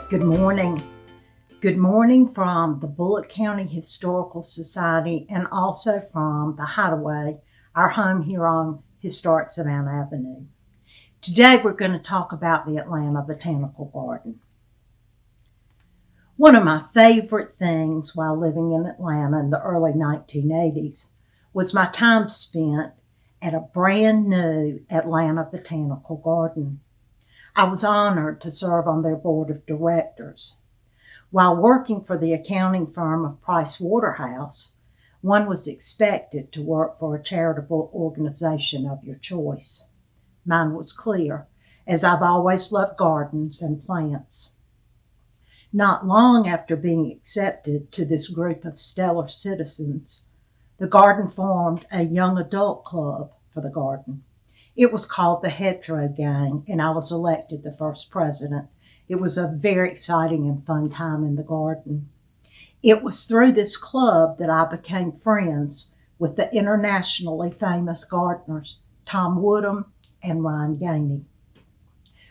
Good morning. Good morning from the Bullitt County Historical Society and also from the Hideaway, our home here on historic Savannah Avenue. Today we're going to talk about the Atlanta Botanical Garden. One of my favorite things while living in Atlanta in the early 1980s was my time spent at a brand new Atlanta Botanical Garden. I was honored to serve on their board of directors. While working for the accounting firm of Price Waterhouse, one was expected to work for a charitable organization of your choice. Mine was clear, as I've always loved gardens and plants. Not long after being accepted to this group of stellar citizens, the garden formed a young adult club for the garden. It was called the Hetero Gang, and I was elected the first president. It was a very exciting and fun time in the garden. It was through this club that I became friends with the internationally famous gardeners Tom Woodham and Ryan Gainey.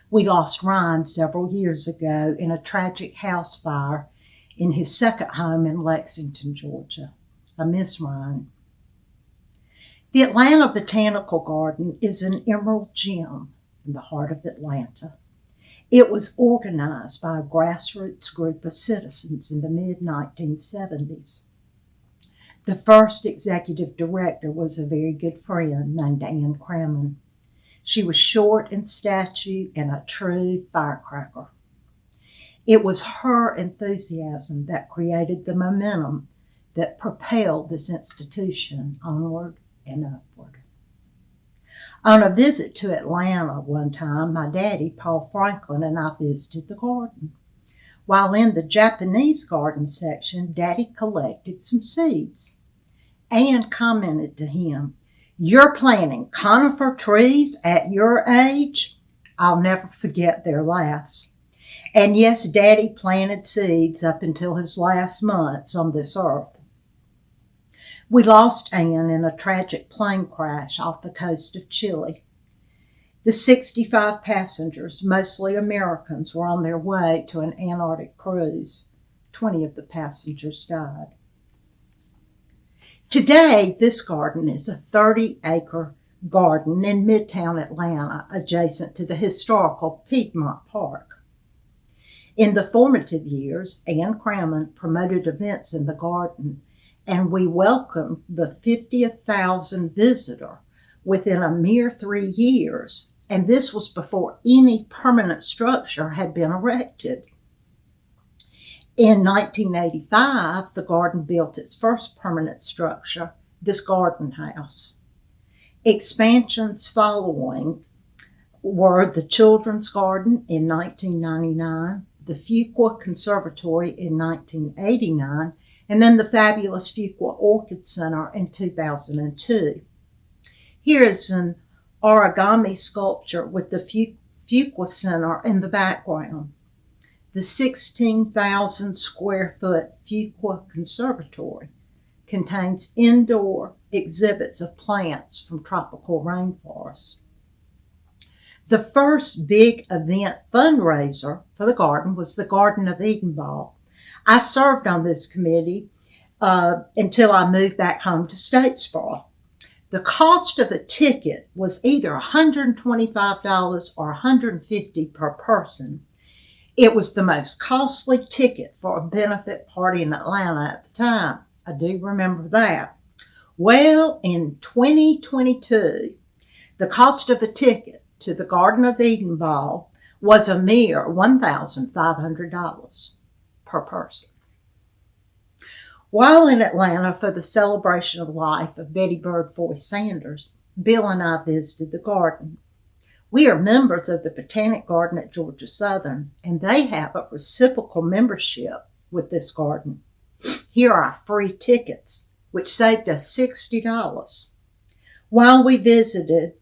We lost Ryan several years ago in a tragic house fire in his second home in Lexington, Georgia. I miss Ryan. The Atlanta Botanical Garden is an emerald gem in the heart of Atlanta. It was organized by a grassroots group of citizens in the mid-1970s. The first executive director was a very good friend named Ann Crammon. She was short in stature and a true firecracker. It was her enthusiasm that created the momentum that propelled this institution onward and upward. On a visit to Atlanta one time, my daddy, Paul Franklin, and I visited the garden. While in the Japanese garden section, Daddy collected some seeds. Ann commented to him, "You're planting conifer trees at your age?" I'll never forget their laughs. And yes, Daddy planted seeds up until his last months on this earth. We lost Ann in a tragic plane crash off the coast of Chile. The 65 passengers, mostly Americans, were on their way to an Antarctic cruise. 20 of the passengers died. Today, this garden is a 30-acre garden in Midtown Atlanta, adjacent to the historical Piedmont Park. In the formative years, Ann Crammon promoted events in the garden, and we welcomed the 50,000th visitor within a mere 3 years, and this was before any permanent structure had been erected. In 1985, the garden built its first permanent structure, this garden house. Expansions following were the Children's Garden in 1999, the Fuqua Conservatory in 1989, and then the fabulous Fuqua Orchid Center in 2002. Here is an origami sculpture with the Fuqua Center in the background. The 16,000 square foot Fuqua Conservatory contains indoor exhibits of plants from tropical rainforests. The first big event fundraiser for the garden was the Garden of Eden Ball. I served on this committee until I moved back home to Statesboro. The cost of a ticket was either $125 or $150 per person. It was the most costly ticket for a benefit party in Atlanta at the time. I do remember that. Well, in 2022, the cost of a ticket to the Garden of Eden Ball was a mere $1,500 per person. While in Atlanta for the celebration of life of Betty Bird Foy Sanders, Bill and I visited the garden. We are members of the Botanic Garden at Georgia Southern, and they have a reciprocal membership with this garden. Here are our free tickets, which saved us $60. While we visited,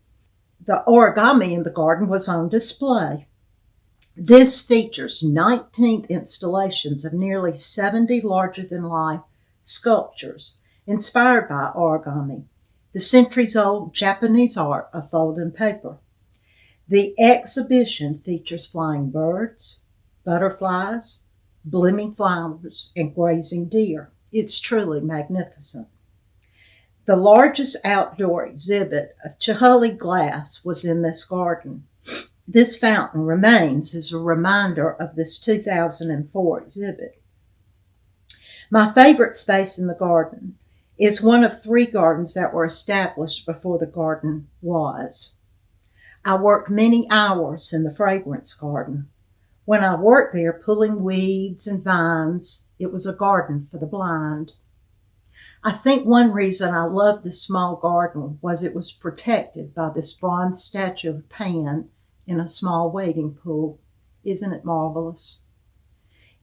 the origami in the garden was on display. This features 19 installations of nearly 70 larger-than-life sculptures inspired by origami, the centuries-old Japanese art of folding paper. The exhibition features flying birds, butterflies, blooming flowers, and grazing deer. It's truly magnificent. The largest outdoor exhibit of Chihuly glass was in this garden. This fountain remains as a reminder of this 2004 exhibit. My favorite space in the garden is one of 3 gardens that were established before the garden was. I worked many hours in the fragrance garden. When I worked there pulling weeds and vines, it was a garden for the blind. I think one reason I loved this small garden was it was protected by this bronze statue of Pan in a small wading pool. Isn't it marvelous?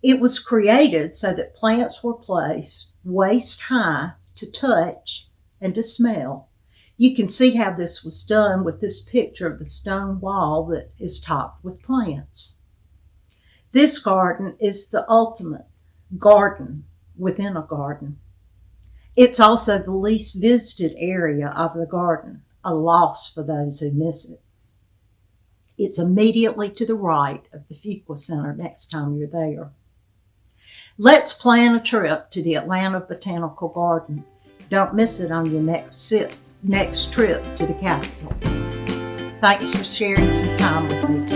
It was created so that plants were placed waist high to touch and to smell. You can see how this was done with this picture of the stone wall that is topped with plants. This garden is the ultimate garden within a garden. It's also the least visited area of the garden, a loss for those who miss it. It's immediately to the right of the Fuqua Center next time you're there. Let's plan a trip to the Atlanta Botanical Garden. Don't miss it on your next trip to the Capitol. Thanks for sharing some time with me